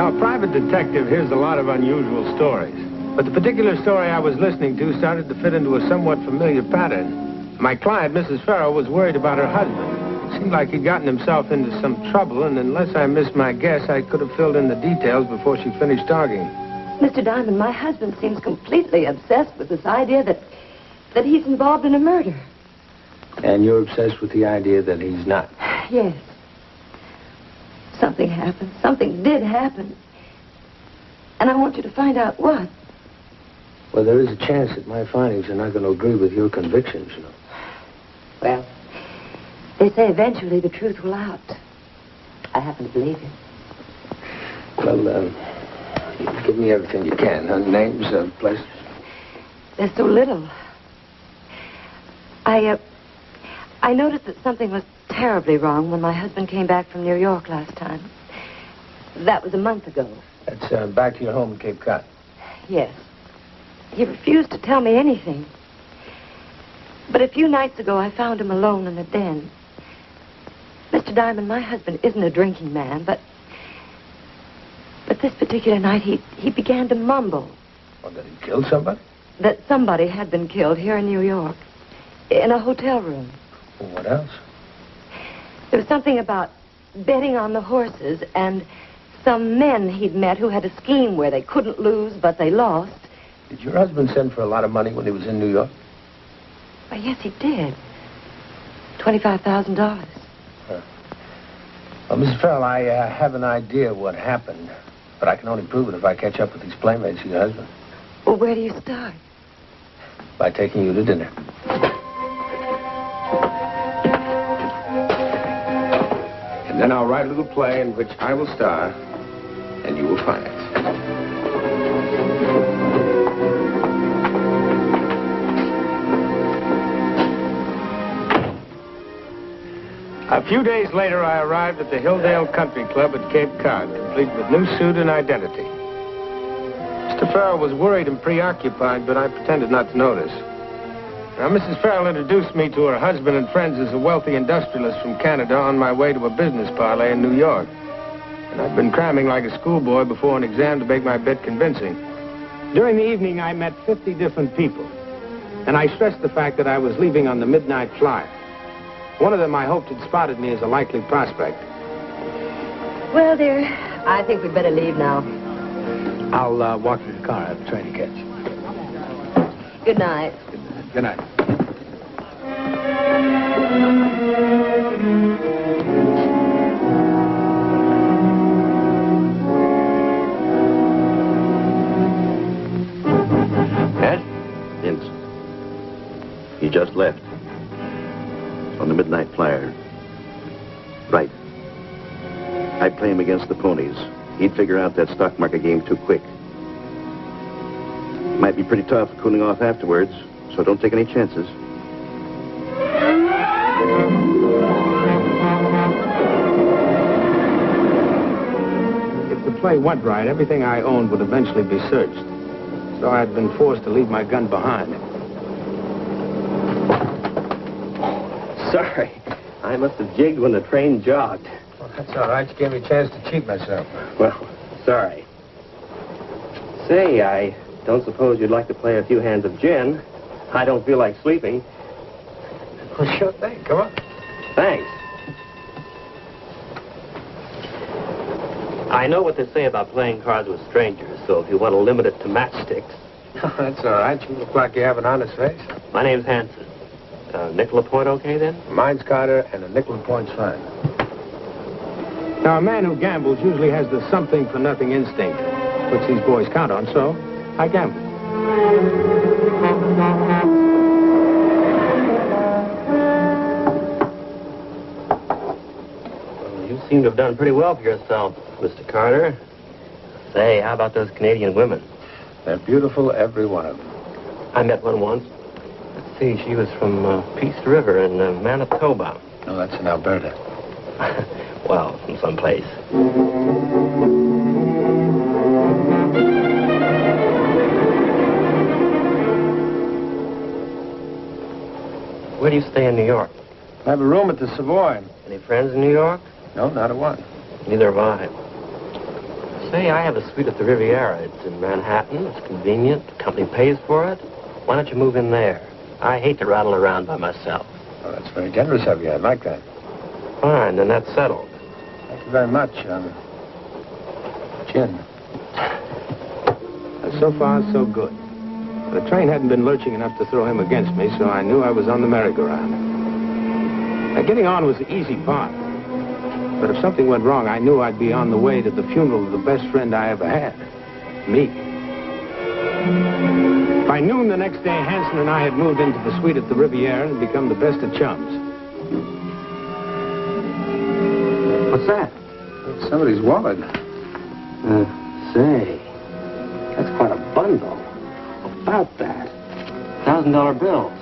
Now, a private detective hears a lot of unusual stories. But the particular story I was listening to started to fit into a somewhat familiar pattern. My client, Mrs. Farrell, was worried about her husband. It seemed like he'd gotten himself into some trouble, and unless I missed my guess, I could have filled in the details before she finished talking. Mr. Diamond, my husband seems completely obsessed with this idea that he's involved in a murder. And you're obsessed with the idea that he's not? Yes. Something happened. Something did happen. And I want you to find out what. Well, there is a chance that my findings are not going to agree with your convictions, you know. Well, they say eventually the truth will out. I happen to believe it. Well, give me everything you can. Names, places. There's so little. I noticed that something was terribly wrong when my husband came back from New York last time. That was a month ago. That's back to your home in Cape Cod. Yes. He refused to tell me anything. But a few nights ago, I found him alone in the den. Mr. Diamond, my husband isn't a drinking man, but this particular night, he began to mumble. Well, that he killed somebody? That somebody had been killed here in New York, in a hotel room. Well, what else? There was something about betting on the horses and some men he'd met who had a scheme where they couldn't lose, but they lost. Did your husband send for a lot of money when he was in New York? Why, yes, he did. $25,000. Huh. Well, Mrs. Farrell, I have an idea what happened, but I can only prove it if I catch up with these playmates of your husband. Well, where do you start? By taking you to dinner. And then I'll write a little play in which I will star, and you will find it. A few days later, I arrived at the Hilldale Country Club at Cape Cod, complete with new suit and identity. Mr. Farrell was worried and preoccupied, but I pretended not to notice. Now, Mrs. Farrell introduced me to her husband and friends as a wealthy industrialist from Canada on my way to a business parley in New York. And I'd been cramming like a schoolboy before an exam to make my bit convincing. During the evening, I met 50 different people, and I stressed the fact that I was leaving on the midnight flyer. One of them, I hoped, had spotted me as a likely prospect. Well, dear, I think we'd better leave now. I'll walk to the car. I have a train to catch. Good night. Good night. Ed? Vince. He just left. On the midnight flyer. Right. I'd play him against the ponies. He'd figure out that stock market game too quick. Might be pretty tough cooling off afterwards, so don't take any chances. If the play went right, everything I owned would eventually be searched. So I'd been forced to leave my gun behind. Sorry. I must have jigged when the train jogged. Well, that's all right. You gave me a chance to cheat myself. Well, sorry. Say, I don't suppose you'd like to play a few hands of gin. I don't feel like sleeping. Well, sure thing. Come on. Thanks. I know what they say about playing cards with strangers, so if you want to limit it to matchsticks. That's all right. You look like you have an honest face. My name's Hanson. Nickel a point okay, then? Mine's Carter, and a nickel a point's fine. Now, a man who gambles usually has the something-for-nothing instinct, which these boys count on, so I gamble. Well, you seem to have done pretty well for yourself, Mr. Carter. Say, how about those Canadian women? They're beautiful, every one of them. I met one once. Let's see, she was from Peace River in Manitoba. No, that's in Alberta. Well, from someplace. Where do you stay in New York? I have a room at the Savoy. Any friends in New York? No, not a one. Neither have I. Say, I have a suite at the Riviera. It's in Manhattan. It's convenient. The company pays for it. Why don't you move in there? I hate to rattle around by myself. Oh, that's very generous of you. I like that. Fine, then that's settled. Thank you very much, Jim. So far, so good. The train hadn't been lurching enough to throw him against me, so I knew I was on the merry-go-round. Now, getting on was the easy part. But if something went wrong, I knew I'd be on the way to the funeral of the best friend I ever had. Me. By noon the next day, Hanson and I had moved into the suite at the Riviera and become the best of chums. What's that? It's somebody's wallet. Say, that's quite a bundle. About that. $1,000 bills.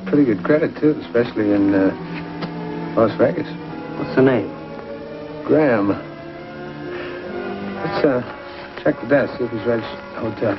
Pretty good credit, too, especially in Las Vegas. What's the name? Graham. Let's check the desk, see if he's registered at the hotel.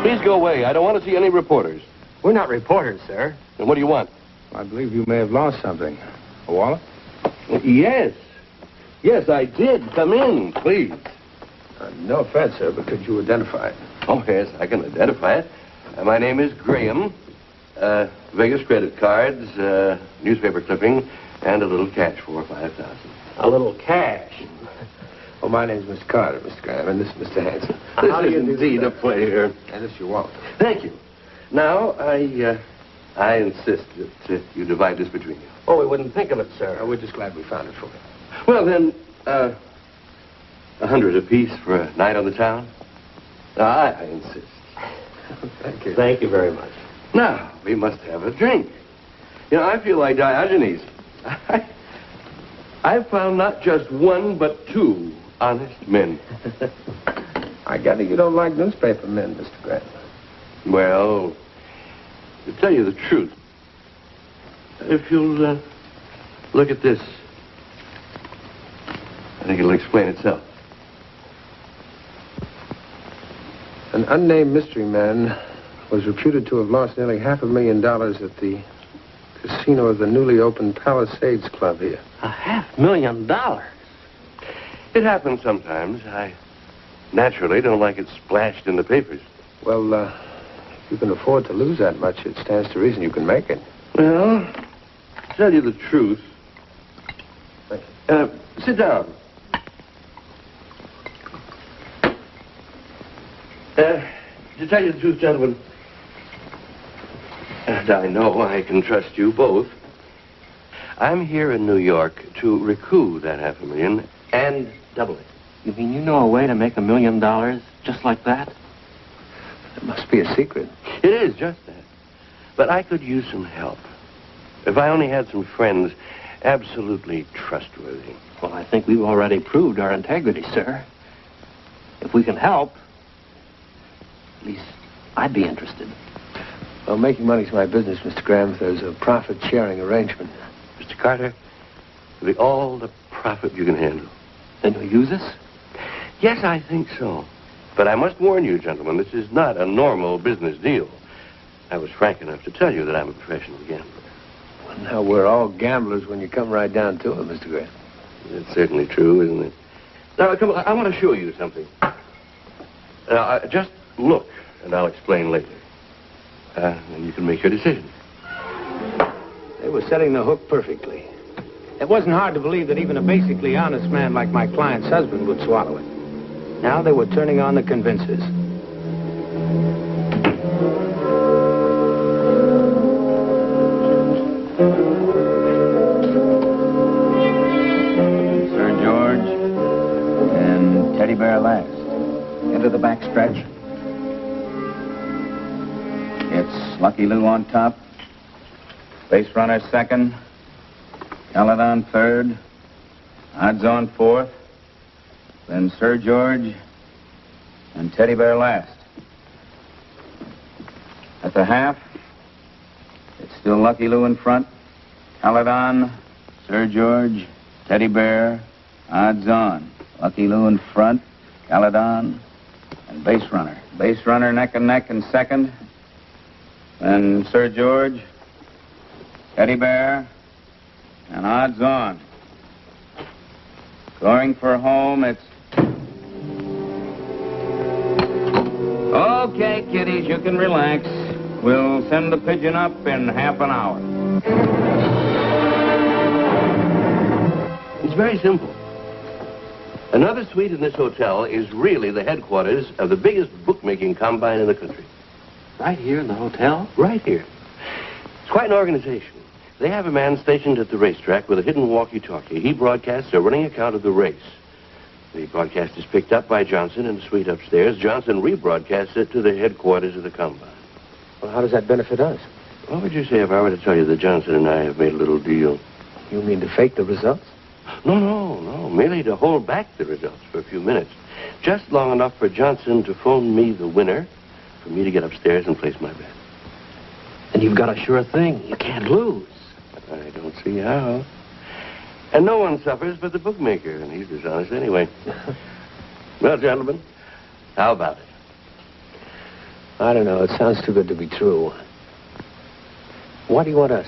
Please go away. I don't want to see any reporters. We're not reporters, sir. And what do you want? I believe you may have lost something. A wallet? Yes. Yes, I did. Come in, please. No offense, sir, but could you identify it? Oh, yes, I can identify it. My name is Graham. Vegas credit cards, newspaper clipping, and a little cash for $5,000. A little cash. Oh, my name's Mr. Carter, Mr. Graham, and this is Mr. Hanson. This is indeed a pleasure. And this is your wallet. Thank you. Now, I insist that you divide this between you. Oh, we wouldn't think of it, sir. We're just glad we found it for you. Well, then, 100 apiece for a night on the town? I insist. Thank you. Thank you very much. Now, we must have a drink. You know, I feel like Diogenes. I've found not just one, but two honest men. I gather you don't like newspaper men, Mr. Graham. Well, to tell you the truth, if you'll look at this, I think it'll explain itself. An unnamed mystery man was reputed to have lost nearly $500,000 at the casino of the newly opened Palisades Club here. $500,000? It happens sometimes. I naturally don't like it splashed in the papers. Well, if you can afford to lose that much, it stands to reason you can make it. Well, to tell you the truth... Thank you. Sit down. To tell you the truth, gentlemen, and I know I can trust you both, I'm here in New York to recoup that $500,000 and double it. You mean you know a way to make $1 million just like that? It must be a secret. It is just that. But I could use some help. If I only had some friends absolutely trustworthy. Well, I think we've already proved our integrity, sir. If we can help, at least I'd be interested. Well, making money's my business, Mr. Graham. If there's a profit-sharing arrangement. Mr. Carter, it'll be all the profit you can handle. Then you'll use us? Yes, I think so. But I must warn you, gentlemen, this is not a normal business deal. I was frank enough to tell you that I'm a professional gambler. Well, now, we're all gamblers when you come right down to it, Mr. Graham. It's certainly true, isn't it? Now, come on, I want to show you something. Just look, and I'll explain later. And you can make your decision. They were setting the hook perfectly. It wasn't hard to believe that even a basically honest man like my client's husband would swallow it. Now they were turning on the convincers. Sir George and Teddy Bear last. Into the back stretch. It's Lucky Lou on top. Base runner second. Caledon third. Odds on fourth. Then Sir George and Teddy Bear last. At the half, it's still Lucky Lou in front. Caledon, Sir George, Teddy Bear, odds on. Lucky Lou in front, Caledon, and base runner. Base runner neck and neck in second. Then Sir George, Teddy Bear, and odds on. Going for home, it's... Okay, kiddies, you can relax. We'll send the pigeon up in half an hour. It's very simple. Another suite in this hotel is really the headquarters of the biggest bookmaking combine in the country. Right here in the hotel? Right here. It's quite an organization. They have a man stationed at the racetrack with a hidden walkie-talkie. He broadcasts a running account of the race. The broadcast is picked up by Johnson in the suite upstairs. Johnson rebroadcasts it to the headquarters of the combine. Well, how does that benefit us? What would you say if I were to tell you that Johnson and I have made a little deal? You mean to fake the results? No. Merely to hold back the results for a few minutes. Just long enough for Johnson to phone me the winner, for me to get upstairs and place my bet. And you've got a sure thing. You can't lose. I don't see how. And no one suffers but the bookmaker, and he's dishonest anyway. Well, gentlemen, how about it? I don't know. It sounds too good to be true. Why do you want us?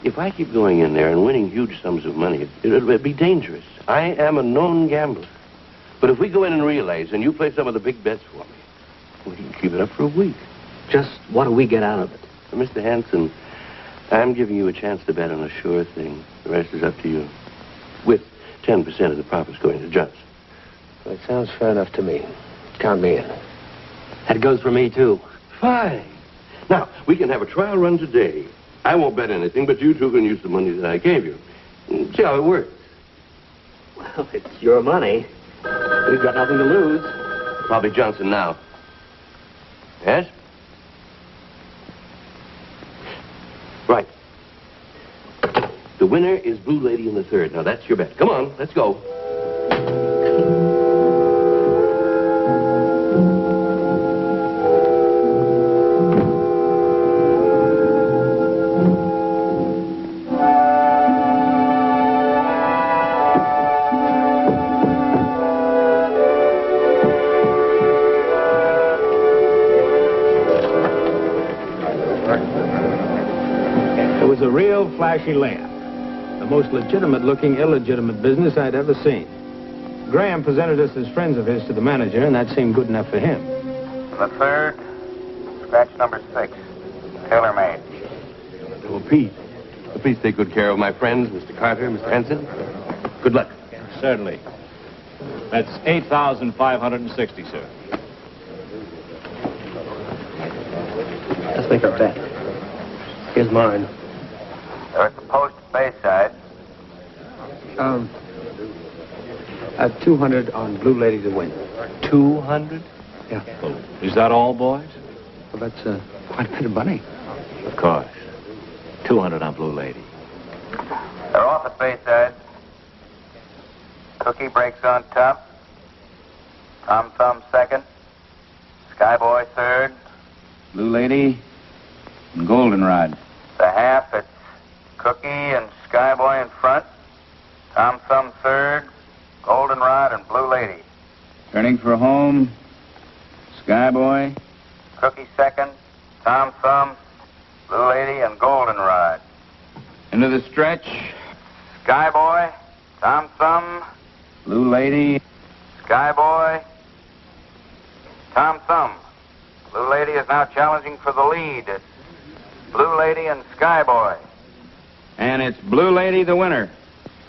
If I keep going in there and winning huge sums of money, it'll be dangerous. I am a known gambler. But if we go in and realize, and you play some of the big bets for me, we can keep it up for a week. Just what do we get out of it? Mr. Hanson, I'm giving you a chance to bet on a sure thing. The rest is up to you. With 10% of the profits going to Johnson. Well, it sounds fair enough to me. Count me in. That goes for me, too. Fine. Now, we can have a trial run today. I won't bet anything, but you two can use the money that I gave you. See how it works. Well, it's your money. We've got nothing to lose. Probably Johnson now. Yes? Right. The winner is Blue Lady in the third. Now, that's your bet. Come on, let's go. It was a real flashy layup. The most legitimate-looking, illegitimate business I'd ever seen. Graham presented us as friends of his to the manager, and that seemed good enough for him. The third, scratch number 6, tailor-made. Well, Pete, please take good care of my friends, Mr. Carter, Mr. Hanson. Good luck. Certainly. That's 8,560, sir. Let's make our bet. Here's mine. They're at the post Bayside. 200 on Blue Lady to win. 200? Yeah. Well, is that all, boys? Well, that's quite a bit of money. Of course. 200 on Blue Lady. They're off at Bayside. Cookie breaks on top. Tom Thumb second. Skyboy third. Blue Lady and Goldenrod. The half, it's Cookie and Skyboy in front. Tom Thumb third. Goldenrod and Blue Lady. Turning for home, Skyboy. Cookie second. Tom Thumb, Blue Lady, and Goldenrod. Into the stretch, Skyboy, Tom Thumb, Blue Lady, Skyboy, Tom Thumb. Blue Lady is now challenging for the lead. It's Blue Lady and Skyboy. And it's Blue Lady the winner.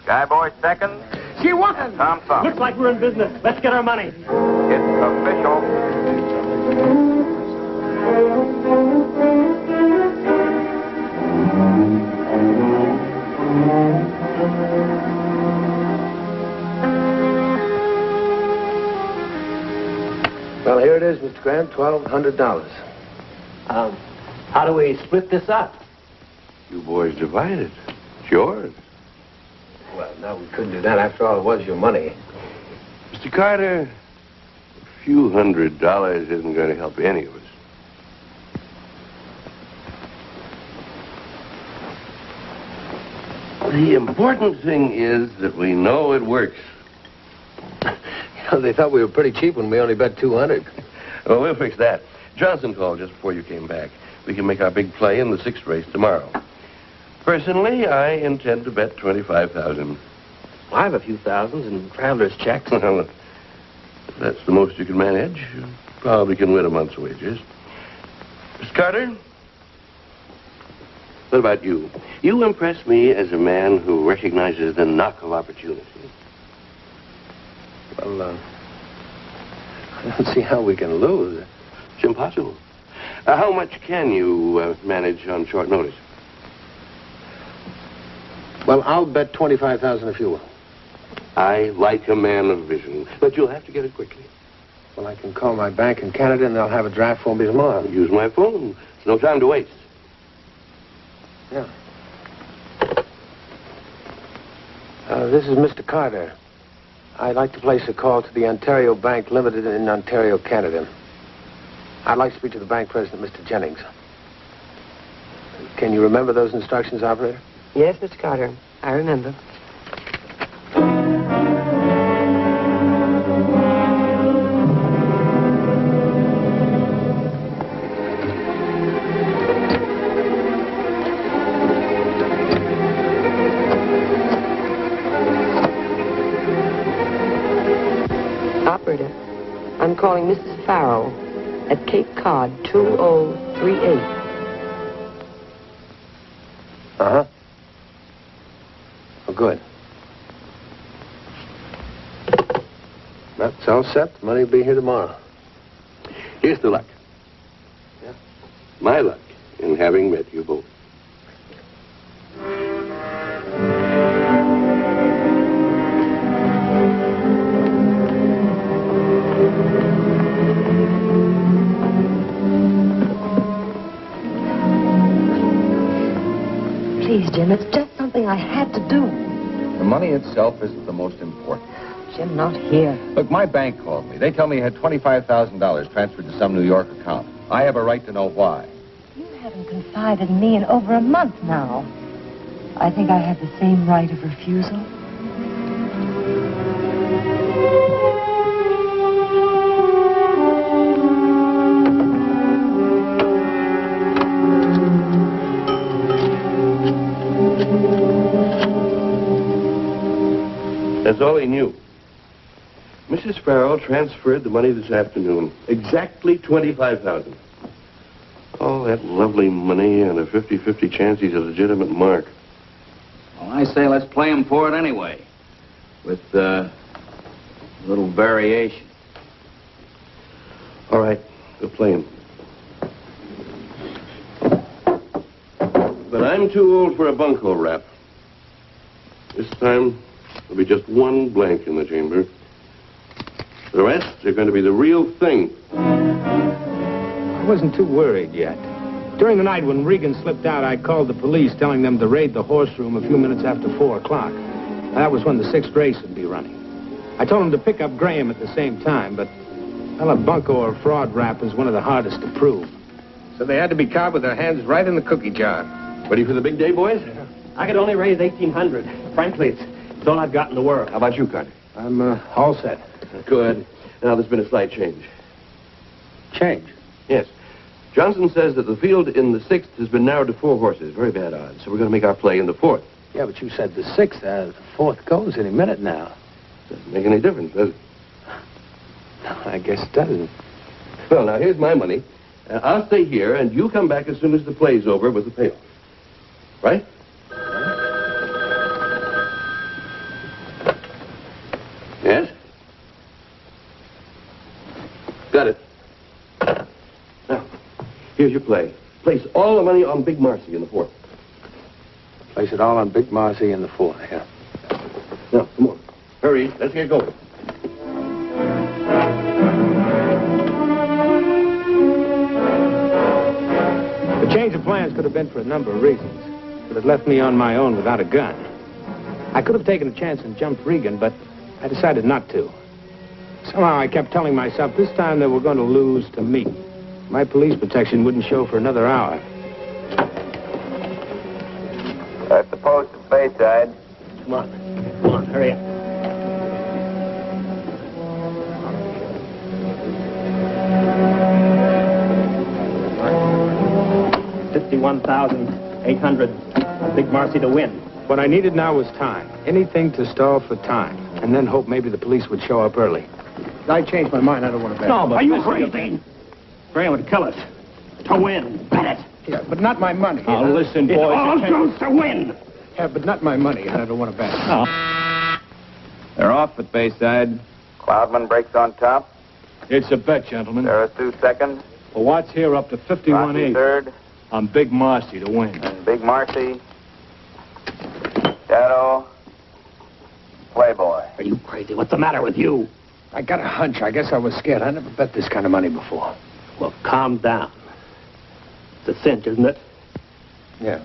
Skyboy second. She won! And Tom Thumb. Looks like we're in business. Let's get our money. It's official. Well, here it is, Mr. Graham, $1,200. How do we split this up? You boys divide it. It's yours. Well, no, we couldn't do that. After all, it was your money. Mr. Carter, a few $100 isn't going to help any of us. The important thing is that we know it works. They thought we were pretty cheap when we only bet 200. Well, we'll fix that. Johnson called just before you came back. We can make our big play in the 6th race tomorrow. Personally, I intend to bet 25,000. I have a few thousands in traveler's checks. Well, if that's the most you can manage, you probably can win a month's wages. Miss Carter? What about you? You impress me as a man who recognizes the knock of opportunity. Well, I don't see how we can lose. It's impossible. How much can you manage on short notice? Well, I'll bet 25,000 if you will. I like a man of vision, but you'll have to get it quickly. Well, I can call my bank in Canada, and they'll have a draft for me tomorrow. Use my phone. There's no time to waste. Yeah. This is Mr. Carter. I'd like to place a call to the Ontario Bank Limited in Ontario, Canada. I'd like to speak to the bank president, Mr. Jennings. Can you remember those instructions, operator? Yes, Mr. Carter. I remember. Operator, I'm calling Mrs. Farrell at Cape Cod 2038. Uh-huh. Oh, good. That's all set. The money will be here tomorrow. Here's the luck. Yeah? My luck in having met you both. Please, Jim, it's just something I had to do. The money itself isn't the most important. Jim, not here. Look, my bank called me. They tell me you had $25,000 transferred to some New York account. I have a right to know why. You haven't confided in me in over a month now. I think I have the same right of refusal. That's all he knew. Mrs. Farrell transferred the money this afternoon. Exactly 25,000. All that lovely money and a 50-50 chance he's a legitimate mark. Well, I say let's play him for it anyway. With a little variation. All right, we'll play him. But I'm too old for a bunco rap. This time, there'll be just one blank in the chamber. The rest are going to be the real thing. I wasn't too worried yet. During the night when Regan slipped out, I called the police telling them to raid the horse room a few minutes after 4 o'clock. That was when the 6th race would be running. I told them to pick up Graham at the same time, but, well, a bunco or fraud rap is one of the hardest to prove. So they had to be caught with their hands right in the cookie jar. Ready for the big day, boys? I could only raise 1,800. Frankly, it's all I've got in the world. How about you, Carter? I'm all set. Good. Now, there's been a slight change. Change? Yes. Johnson says that the field in the 6th has been narrowed to 4 horses. Very bad odds. So we're going to make our play in the 4th. Yeah, but you said the 6th. The 4th goes any minute now. Doesn't make any difference, does it? No, I guess it doesn't. Well, now, here's my money. I'll stay here, and you come back as soon as the play's over with the payoff. Right? Yes? Got it. Now, here's your play. Place all the money on Big Marcy in the 4th. Place it all on Big Marcy in the 4th, yeah. Now, come on. Hurry. Let's get going. The change of plans could have been for a number of reasons. But it left me on my own without a gun. I could have taken a chance and jumped Regan, but I decided not to. Somehow I kept telling myself this time they were going to lose to me. My police protection wouldn't show for another hour. At the post at Bayside. Come on, hurry up. 51,800. Big Marcy to win. What I needed now was time. Anything to stall for time. And then hope maybe the police would show up early. I changed my mind. I don't want to bet. No, but are you crazy? Graham would kill us. To win. Bet it. Yeah, but not my money. Oh, listen, boys. It all goes to win. Yeah, but not my money, and I don't want to bet. Oh. They're off at Bayside. Cloudman breaks on top. It's a bet, gentlemen. Sarah Sue second. For Watts here up to Rocky 51-8. third. I'm Big Marcy to win. And Big Marcy. Shadow. Playboy. Are you crazy? What's the matter with you? I got a hunch. I guess I was scared. I never bet this kind of money before. Well, calm down. It's a cinch, isn't it? Yeah.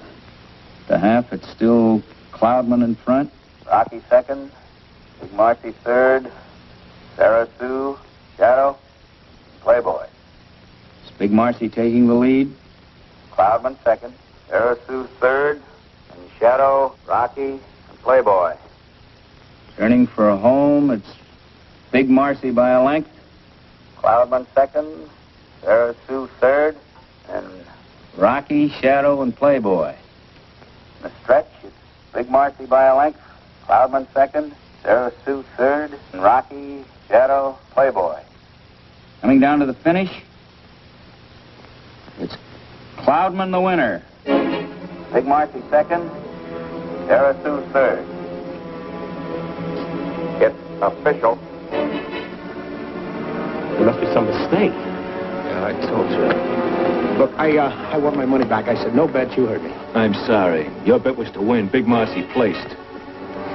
The half, it's still Cloudman in front. Rocky second. Big Marcy third. Sarah Sue. Shadow. Playboy. Is Big Marcy taking the lead? Cloudman second. Sarah Sue third. And Shadow, Rocky, and Playboy. Turning for a home, it's Big Marcy by a length. Cloudman second. Sarah Sue third. And Rocky, Shadow, and Playboy. the stretch, it's Big Marcy by a length. Cloudman second. Sarah Sue third. And Rocky, Shadow, Playboy. Coming down to the finish, it's Cloudman the winner. Big Marcy second. Sarah Sue third. It's official. There must be some mistake. Yeah, I told you. Look, I want my money back. I said no bet. You heard me. I'm sorry. Your bet was to win. Big Marcy placed.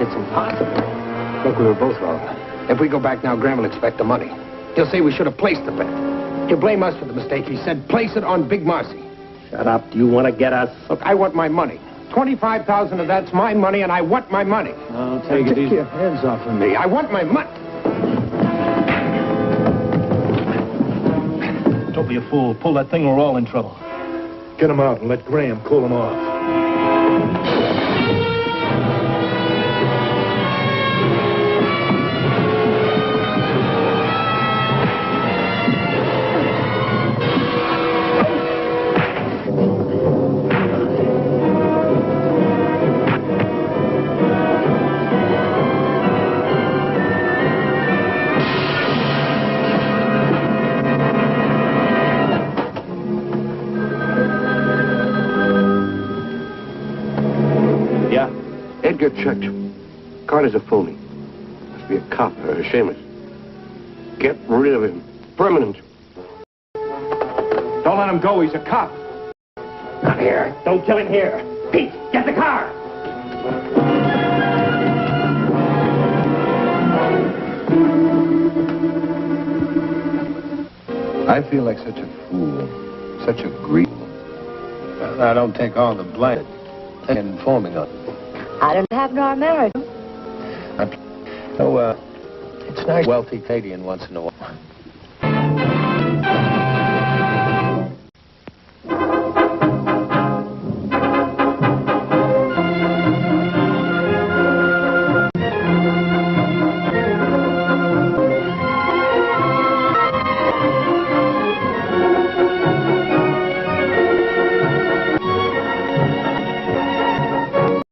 It's impossible. Look, we were both wrong. If we go back now, Graham will expect the money. He'll say we should have placed the bet. He'll blame us for the mistake. He said place it on Big Marcy. Shut up. Do you want to get us? Look, I want my money. 25,000 of that's my money, and I want my money. I'll take it easy. Your hands off of me. I want my money. Don't be a fool. Pull that thing, we're all in trouble. Get him out and let Graham cool him off. Edgar checked. Carter's a phony. Must be a cop or a shamus. Get rid of him. Permanent. Don't let him go. He's a cop. Not here. Don't kill him here. Pete, get the car. I feel like such a fool. Such a grief. Well, I don't take all the blame. They're informing us. I don't have to our marriage. It's nice, wealthy Canadian once in a while.